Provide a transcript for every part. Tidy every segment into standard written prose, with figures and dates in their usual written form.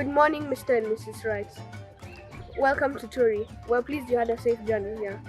Good morning, Mr. and Mrs. Wrights. Welcome to Turi. We're pleased you had a safe journey here.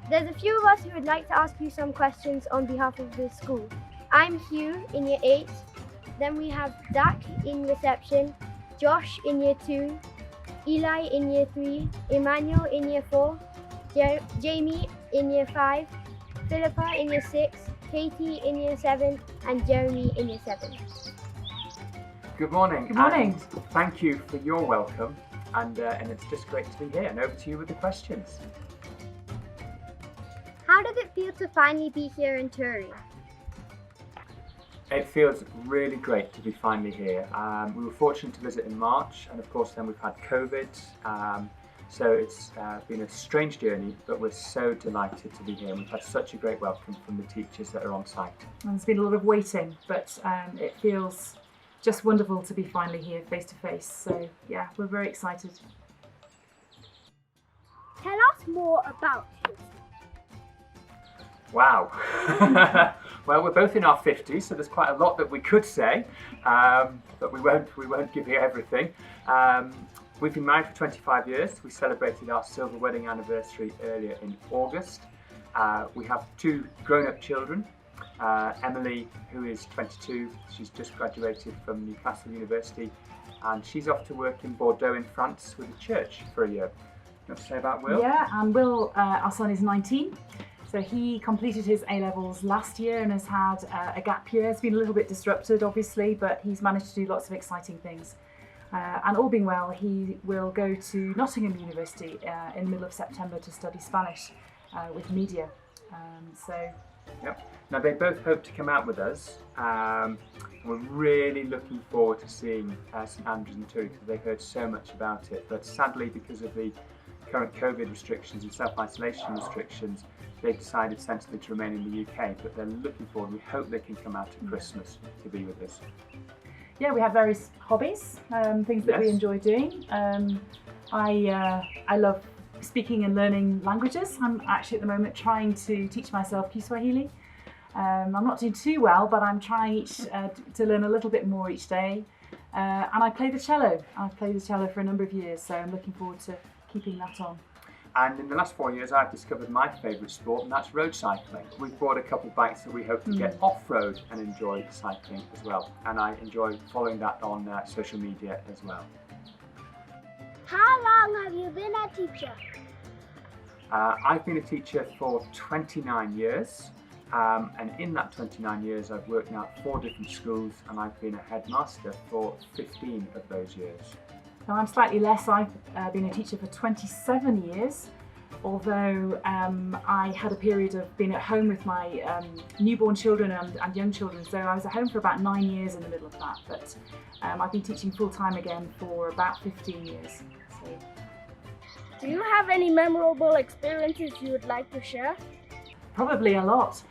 There's a few of us who would like to ask you some questions on behalf of the school. I'm Hugh in year 8. Then we have Zach in reception, Josh in year 2, Eli in year 3, Emmanuel in year 4, Jamie in year 5, Philippa in year 6, Katie in year 7, and Jeremy in year 7. Good morning. Good morning. And thank you for your welcome, and it's just great to be here. And over to you with the questions. How does it feel to finally be here in Turi? It feels really great to be finally here. We were fortunate to visit in March, and of course then we've had COVID, so it's been a strange journey, but we're so delighted to be here. We've had such a great welcome from the teachers that are on site. And there's been a lot of waiting, but it feels just wonderful to be finally here face to face. So yeah, we're very excited. Tell us more about you. Wow. Well, we're both in our 50s, so there's quite a lot that we could say, but we won't give you everything. We've been married for 25 years. We celebrated our silver wedding anniversary earlier in August. We have 2 grown-up children. Emily, who is 22, she's just graduated from Newcastle University, and she's off to work in Bordeaux in France with the church for a year. What to say about Will? Yeah, and Will, our son, is 19. So he completed his A-levels last year and has had a gap year. It's been a little bit disrupted, obviously, but he's managed to do lots of exciting things. And all being well, he will go to Nottingham University in the middle of September to study Spanish with media. Yep. Now they both hope to come out with us. We're really looking forward to seeing St Andrews and Turi because they've heard so much about it. But sadly, because of the current COVID restrictions and self-isolation restrictions, they've decided sensibly to remain in the UK. But they're looking forward. We hope they can come out at Christmas to be with us. Yeah, we have various hobbies, things that we enjoy doing. I love speaking and learning languages. I'm actually at the moment trying to teach myself Kiswahili. I'm not doing too well, but I'm trying to learn a little bit more each day. And I play the cello. I've played the cello for a number of years, so I'm looking forward to keeping that on. And in the last 4 years, I've discovered my favourite sport, and that's road cycling. We've bought a couple of bikes that we hope to get off-road and enjoy cycling as well. And I enjoy following that on social media as well. How long have you been a teacher? I've been a teacher for 29 years. And in that 29 years, I've worked now at 4 different schools, and I've been a headmaster for 15 of those years. Now I'm slightly less. I've been a teacher for 27 years, although I had a period of being at home with my newborn children and young children, so I was at home for about 9 years in the middle of that, but I've been teaching full-time again for about 15 years. So. Do you have any memorable experiences you would like to share? Probably a lot.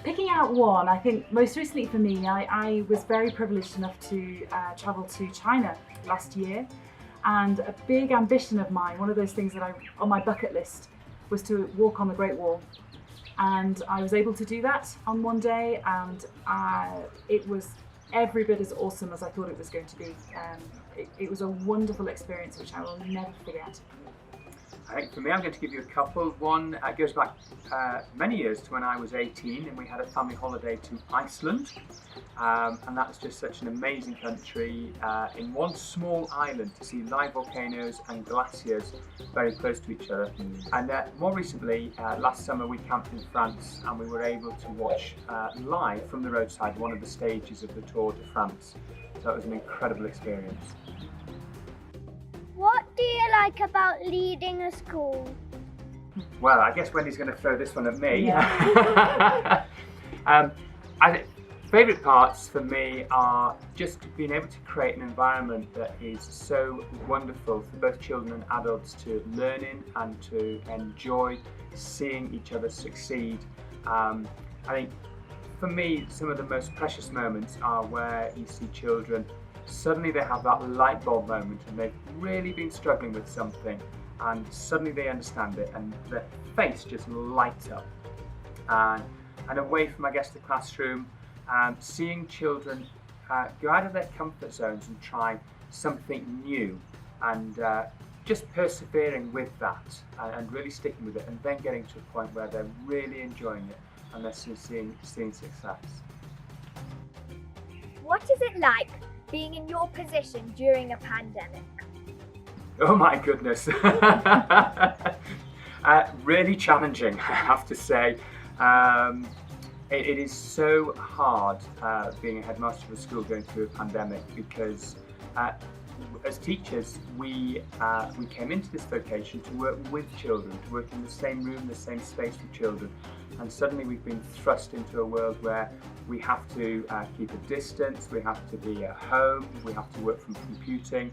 Picking out one, I think most recently for me, I was very privileged enough to travel to China last year, and a big ambition of mine, one of those things that on my bucket list, was to walk on the Great Wall. And I was able to do that on one day, and it was every bit as awesome as I thought it was going to be. It was a wonderful experience which I will never forget. I think for me, I'm going to give you a couple. One goes back many years to when I was 18 and we had a family holiday to Iceland. And that was just such an amazing country in one small island to see live volcanoes and glaciers very close to each other. And more recently, last summer we camped in France and we were able to watch live from the roadside one of the stages of the Tour de France. So it was an incredible experience. What do you like about leading a school? Well, I guess Wendy's going to throw this one at me. Yeah. Favourite parts for me are just being able to create an environment that is so wonderful for both children and adults to learn in and to enjoy seeing each other succeed. I think for me, some of the most precious moments are where you see children suddenly they have that light bulb moment and they've really been struggling with something and suddenly they understand it and their face just lights up. And away from, I guess, the classroom, seeing children go out of their comfort zones and try something new, and just persevering with that and really sticking with it, and then getting to a point where they're really enjoying it and they're seeing success. What is it like being in your position during a pandemic? Oh my goodness. Really challenging, I have to say. It is so hard being a headmaster of a school going through a pandemic, because as teachers we came into this vocation to work with children, to work in the same room, the same space with children, and suddenly we've been thrust into a world where we have to keep a distance, we have to be at home, we have to work from computing.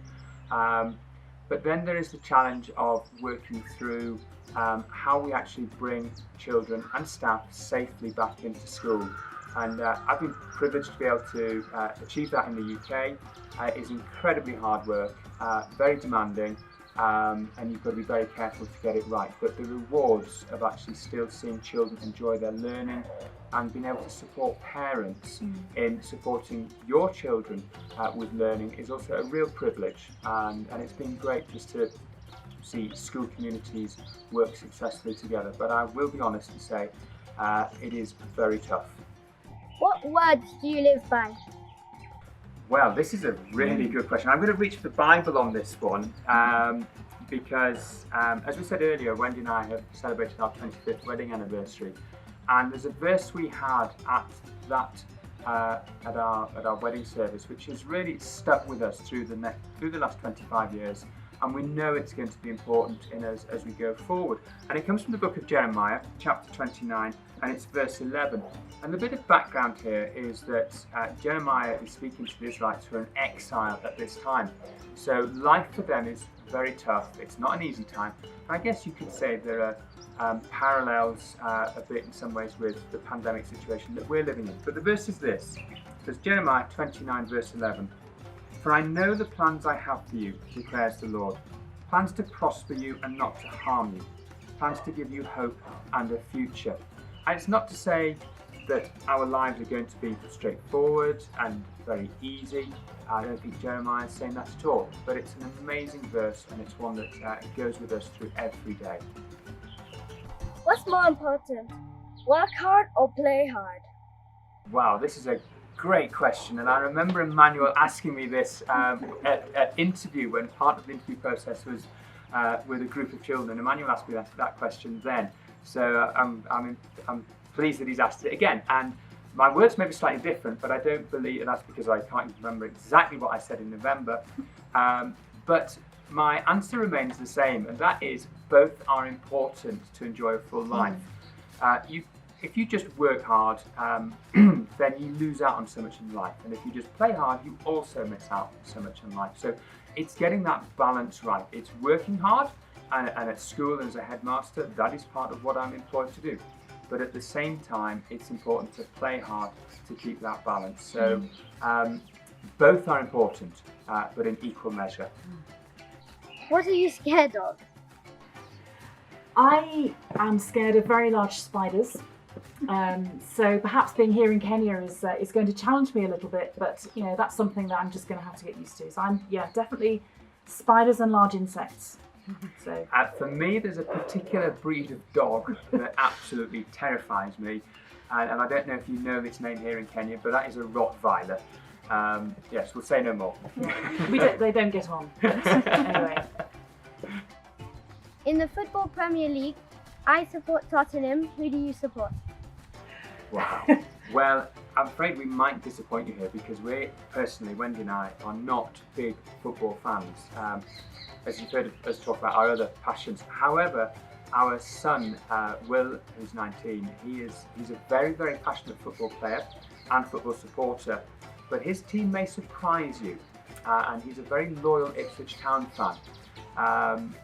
But then there is the challenge of working through how we actually bring children and staff safely back into school. And I've been privileged to be able to achieve that in the UK. It is incredibly hard work, very demanding, and you've got to be very careful to get it right. But the rewards of actually still seeing children enjoy their learning and being able to support parents in supporting your children with learning is also a real privilege, and it's been great just to see school communities work successfully together. But I will be honest and say it is very tough. What words do you live by? Well, this is a really good question. I'm going to reach for the Bible on this one, because as we said earlier, Wendy and I have celebrated our 25th wedding anniversary, and there's a verse we had at our wedding service which has really stuck with us through the last 25 years, and we know it's going to be important in us as we go forward. And it comes from the book of Jeremiah, chapter 29, and it's verse 11. And the bit of background here is that Jeremiah is speaking to the Israelites who are in exile at this time. So life for them is very tough. It's not an easy time. I guess you could say there are parallels a bit in some ways with the pandemic situation that we're living in. But the verse is this. It's Jeremiah 29 verse 11. For I know the plans I have for you, declares the Lord. Plans to prosper you and not to harm you. Plans to give you hope and a future. And it's not to say that our lives are going to be straightforward and very easy. I don't think Jeremiah is saying that at all. But it's an amazing verse, and it's one that goes with us through every day. What's more important, work hard or play hard? Wow, this is a great question, and I remember Emmanuel asking me this at interview, when part of the interview process was with a group of children. Emmanuel asked me that question then, so I'm pleased that he's asked it again. And my words may be slightly different, but I don't believe, and that's because I can't remember exactly what I said in November. But my answer remains the same, and that is both are important to enjoy a full life. If you just work hard, then you lose out on so much in life. And if you just play hard, you also miss out on so much in life. So it's getting that balance right. It's working hard, and at school as a headmaster, that is part of what I'm employed to do. But at the same time, it's important to play hard to keep that balance. So both are important, but in equal measure. What are you scared of? I am scared of very large spiders. So perhaps being here in Kenya is going to challenge me a little bit, but you know, that's something that I'm just going to have to get used to. So I'm definitely spiders and large insects. So for me, there's a particular breed of dog that absolutely terrifies me, and I don't know if you know this name here in Kenya, but that is a Rottweiler. Yes, we'll say no more. They don't get on. But anyway. In the Football Premier League, I support Tottenham. Who do you support? Wow. Well, I'm afraid we might disappoint you here, because we personally, Wendy and I, are not big football fans. As you've heard us talk about our other passions. However, our son, Will, who's 19, he's a very, very passionate football player and football supporter. But his team may surprise you, and he's a very loyal Ipswich Town fan.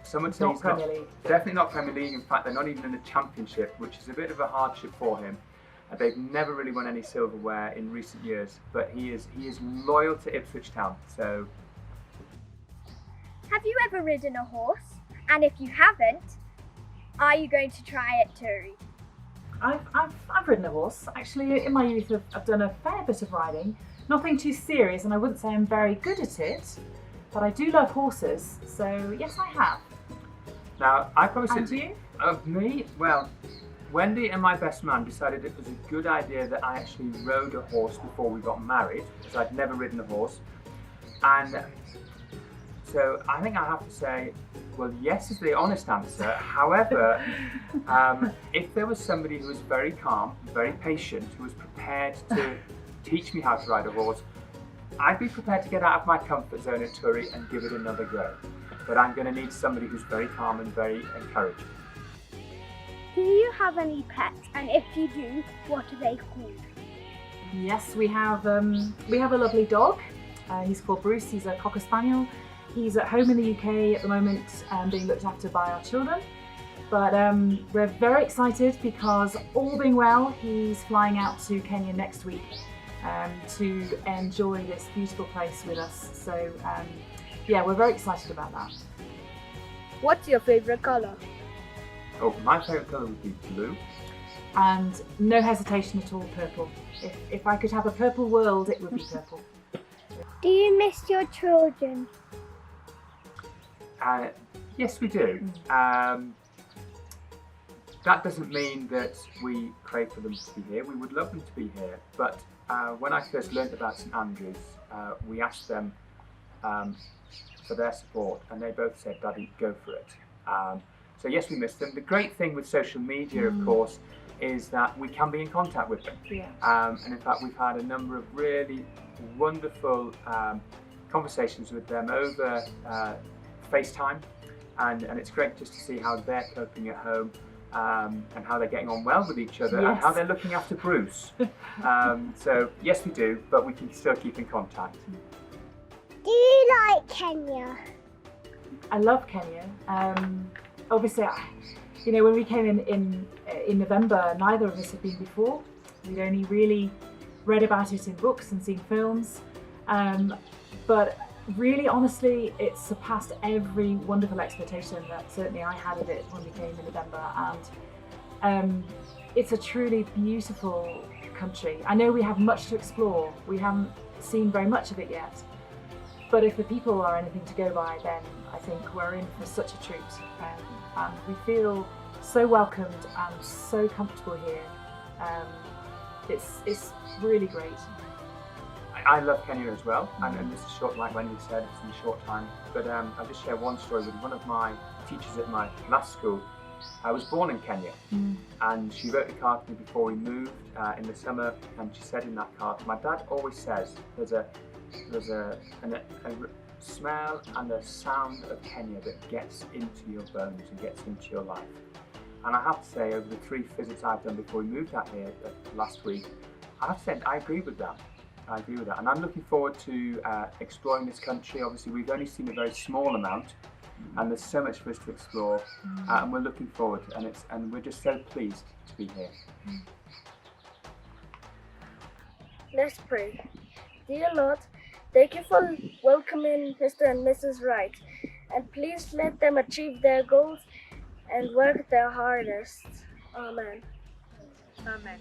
Some would say he's not, definitely not Premier League. In fact, they're not even in the Championship, which is a bit of a hardship for him. They've never really won any silverware in recent years, but he is loyal to Ipswich Town. So, Have you ever ridden a horse? And if you haven't, are you going to try at Turi? I've ridden a horse. Actually, in my youth, I've done a fair bit of riding. Nothing too serious, and I wouldn't say I'm very good at it, but I do love horses, so yes, I have. Now, I probably And said you? of me, well, Wendy and my best man decided it was a good idea that I actually rode a horse before we got married, because I'd never ridden a horse. And so I think I have to say, well, yes is the honest answer. However, if there was somebody who was very calm, very patient, who was prepared to teach me how to ride a horse, I'd be prepared to get out of my comfort zone at Turi and give it another go. But I'm going to need somebody who's very calm and very encouraging. Do you have any pets? And if you do, what are they called? Yes, we have a lovely dog. He's called Bruce. He's a Cocker Spaniel. He's at home in the UK at the moment, being looked after by our children. But we're very excited because, all being well, he's flying out to Kenya next week to enjoy this beautiful place with us. So yeah, we're very excited about that. What's your favorite color? Oh, my favourite colour would be blue. And no hesitation at all, purple. If I could have a purple world, it would be purple. Do you miss your children? Yes, we do. That doesn't mean that we crave for them to be here. We would love them to be here. But when I first learned about St Andrews, we asked them for their support, and they both said, "Daddy, go for it." So yes, we miss them. The great thing with social media, of course, is that we can be in contact with them. Yeah. And in fact, we've had a number of really wonderful conversations with them over FaceTime, and it's great just to see how they're coping at home, and how they're getting on well with each other, and how they're looking after Bruce. So yes, we do, but we can still keep in contact. Do you like Kenya? I love Kenya. Obviously, you know, when we came in November, neither of us had been before. We'd only really read about it in books and seen films. But really, honestly, it surpassed every wonderful expectation that certainly I had of it when we came in November. And it's a truly beautiful country. I know we have much to explore. We haven't seen very much of it yet. But if the people are anything to go by, then I think we're in for such a treat. And we feel so welcomed and so comfortable here. It's really great. I love Kenya as well, and it's a short, like Wendy said, it's in a short time. But I'll just share one story with one of my teachers at my last school. I was born in Kenya, and she wrote a card to me before we moved in the summer, and she said in that card, "My dad always says there's a smell and a sound of Kenya that gets into your bones and gets into your life." And I have to say, over the 3 visits I've done before we moved out here last week, I have to say I agree with that. I agree with that, and I'm looking forward to exploring this country. Obviously, we've only seen a very small amount, and there's so much for us to explore, and we're looking forward, and we're just so pleased to be here. Let's pray. Dear Lord, thank you for welcoming Mr. and Mrs. Wright, and please let them achieve their goals and work their hardest. Amen. Amen.